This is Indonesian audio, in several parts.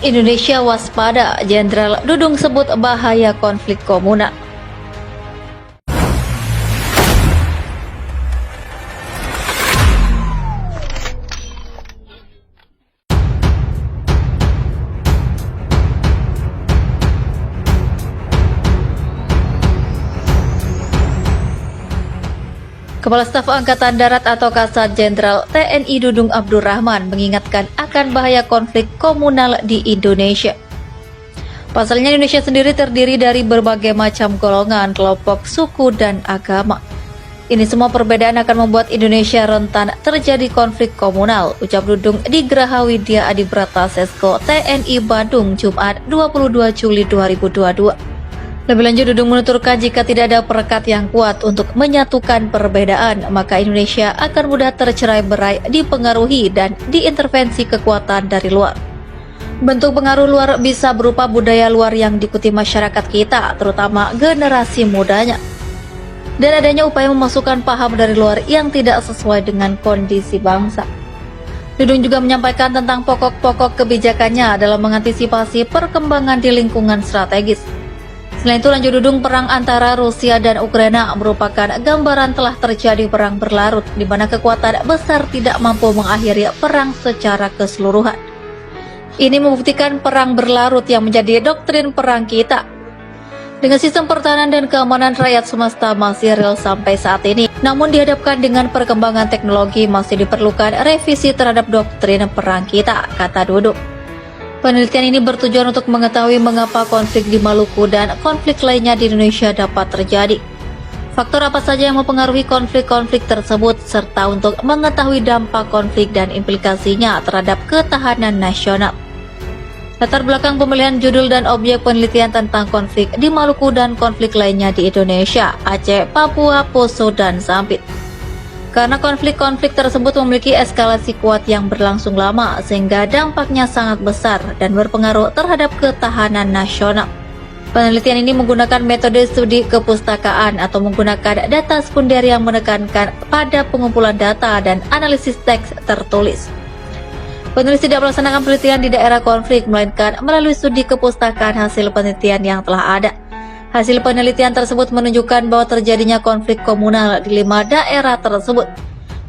Indonesia waspada, Jenderal Dudung sebut bahaya konflik komunal. Kepala Staf Angkatan Darat atau Kasat Jenderal TNI Dudung Abdurrahman mengingatkan akan bahaya konflik komunal di Indonesia. Pasalnya Indonesia sendiri terdiri dari berbagai macam golongan, kelompok, suku, dan agama. Ini semua perbedaan akan membuat Indonesia rentan terjadi konflik komunal, ucap Dudung di Geraha Widya Adibrata Sesko TNI Bandung, Jumat 22 Juli 2022. Lebih lanjut, Dudung menuturkan jika tidak ada perekat yang kuat untuk menyatukan perbedaan, maka Indonesia akan mudah tercerai-berai, dipengaruhi, dan diintervensi kekuatan dari luar. Bentuk pengaruh luar bisa berupa budaya luar yang diikuti masyarakat kita, terutama generasi mudanya. Dan adanya upaya memasukkan paham dari luar yang tidak sesuai dengan kondisi bangsa. Dudung juga menyampaikan tentang pokok-pokok kebijakannya dalam mengantisipasi perkembangan di lingkungan strategis. Selain itu, lanjut Dudung, perang antara Rusia dan Ukraina merupakan gambaran telah terjadi perang berlarut di mana kekuatan besar tidak mampu mengakhiri perang secara keseluruhan. Ini membuktikan perang berlarut yang menjadi doktrin perang kita. Dengan sistem pertahanan dan keamanan rakyat semesta masih real sampai saat ini, namun dihadapkan dengan perkembangan teknologi masih diperlukan revisi terhadap doktrin perang kita, kata Dudung. Penelitian ini bertujuan untuk mengetahui mengapa konflik di Maluku dan konflik lainnya di Indonesia dapat terjadi. Faktor apa saja yang mempengaruhi konflik-konflik tersebut, serta untuk mengetahui dampak konflik dan implikasinya terhadap ketahanan nasional. Latar belakang pemilihan judul dan objek penelitian tentang konflik di Maluku dan konflik lainnya di Indonesia, Aceh, Papua, Poso, dan Sampit. Karena konflik-konflik tersebut memiliki eskalasi kuat yang berlangsung lama, sehingga dampaknya sangat besar dan berpengaruh terhadap ketahanan nasional. Penelitian ini menggunakan metode studi kepustakaan atau menggunakan data sekunder yang menekankan pada pengumpulan data dan analisis teks tertulis. Penulis tidak melaksanakan penelitian di daerah konflik, melainkan melalui studi kepustakaan hasil penelitian yang telah ada. Hasil penelitian tersebut menunjukkan bahwa terjadinya konflik komunal di 5 daerah tersebut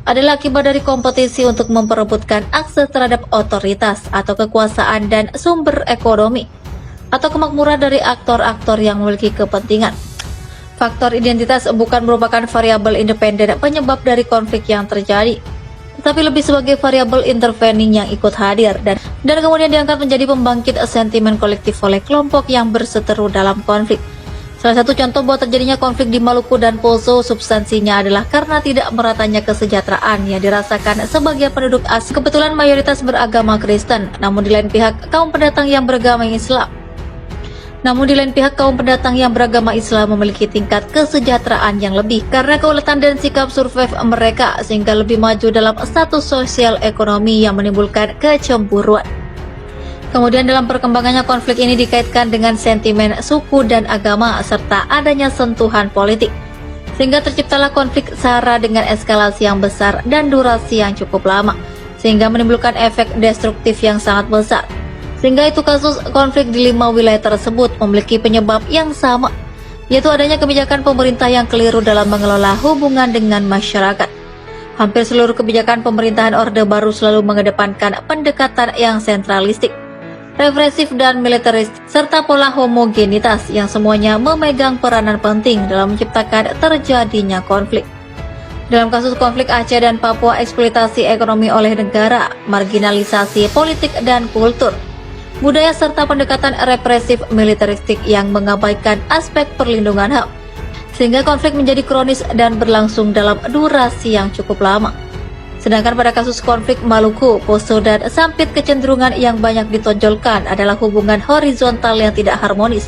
adalah akibat dari kompetisi untuk memperebutkan akses terhadap otoritas atau kekuasaan dan sumber ekonomi, atau kemakmuran dari aktor-aktor yang memiliki kepentingan. Faktor identitas bukan merupakan variabel independen penyebab dari konflik yang terjadi, tetapi lebih sebagai variabel intervening yang ikut hadir dan kemudian diangkat menjadi pembangkit sentimen kolektif oleh kelompok yang berseteru dalam konflik. Salah satu contoh bahwa terjadinya konflik di Maluku dan Poso substansinya adalah karena tidak meratanya kesejahteraan yang dirasakan sebagian penduduk asing, kebetulan mayoritas beragama Kristen, namun di lain pihak kaum pendatang yang beragama Islam memiliki tingkat kesejahteraan yang lebih karena keuletan dan sikap survive mereka, sehingga lebih maju dalam status sosial ekonomi yang menimbulkan kecemburuan. Kemudian dalam perkembangannya konflik ini dikaitkan dengan sentimen suku dan agama serta adanya sentuhan politik, sehingga terciptalah konflik SARA dengan eskalasi yang besar dan durasi yang cukup lama, sehingga menimbulkan efek destruktif yang sangat besar. Sehingga itu kasus konflik di 5 wilayah tersebut memiliki penyebab yang sama, yaitu adanya kebijakan pemerintah yang keliru dalam mengelola hubungan dengan masyarakat. Hampir seluruh kebijakan pemerintahan Orde Baru selalu mengedepankan pendekatan yang sentralistik, represif dan militeris, serta pola homogenitas yang semuanya memegang peranan penting dalam menciptakan terjadinya konflik. Dalam kasus konflik Aceh dan Papua, eksploitasi ekonomi oleh negara, marginalisasi politik dan kultur, budaya serta pendekatan represif militeristik yang mengabaikan aspek perlindungan HAM, sehingga konflik menjadi kronis dan berlangsung dalam durasi yang cukup lama. Sedangkan pada kasus konflik Maluku, Poso, dan Sampit, kecenderungan yang banyak ditonjolkan adalah hubungan horizontal yang tidak harmonis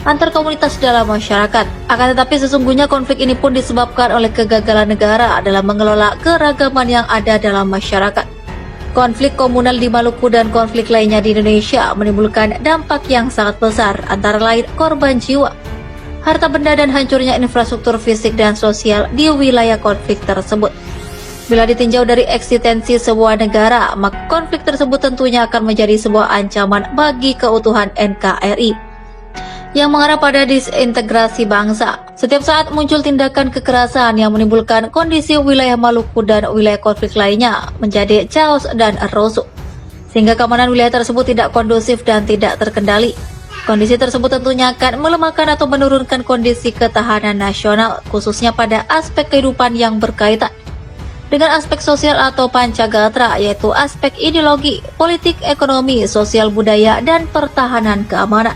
antar komunitas dalam masyarakat. Akan tetapi sesungguhnya konflik ini pun disebabkan oleh kegagalan negara dalam mengelola keragaman yang ada dalam masyarakat. Konflik komunal di Maluku dan konflik lainnya di Indonesia menimbulkan dampak yang sangat besar, antara lain korban jiwa, harta benda, dan hancurnya infrastruktur fisik dan sosial di wilayah konflik tersebut. Bila ditinjau dari eksistensi sebuah negara, maka konflik tersebut tentunya akan menjadi sebuah ancaman bagi keutuhan NKRI yang mengarah pada disintegrasi bangsa. Setiap saat muncul tindakan kekerasan yang menimbulkan kondisi wilayah Maluku dan wilayah konflik lainnya menjadi chaos dan rusuh, sehingga keamanan wilayah tersebut tidak kondusif dan tidak terkendali. Kondisi tersebut tentunya akan melemahkan atau menurunkan kondisi ketahanan nasional, khususnya pada aspek kehidupan yang berkaitan dengan aspek sosial atau pancagatra, yaitu aspek ideologi, politik, ekonomi, sosial budaya, dan pertahanan keamanan.